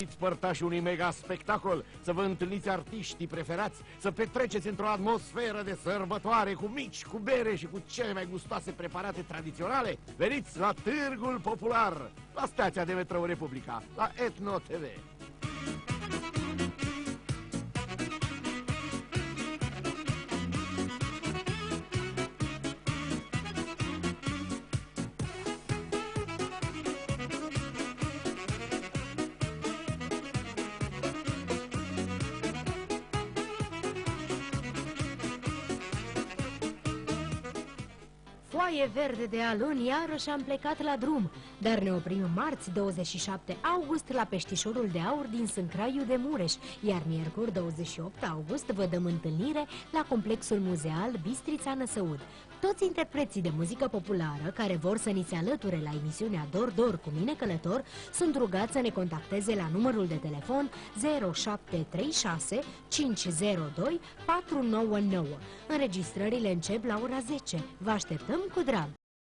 părtași unui mega spectacol, să vă întâlniți artiștii preferați, să petreceți într-o atmosferă de sărbătoare cu mici, cu bere și cu cele mai gustoase preparate tradiționale, veniți la Târgul Popular, la stația de metrou Republica, la Etno TV. Foaie verde de aluni, iarăși am plecat la drum, dar ne oprim marți 27 august la Peștișorul de Aur din Sâncraiu de Mureș, iar miercuri 28 august vă dăm întâlnire la Complexul Muzeal Bistrița Năsăud. Toți interpreții de muzică populară care vor să ni se alăture la emisiunea Dor Dor cu mine călător sunt rugați să ne contacteze la numărul de telefon 0736 502 499. Înregistrările încep la ora 10. Vă așteptăm cu drag!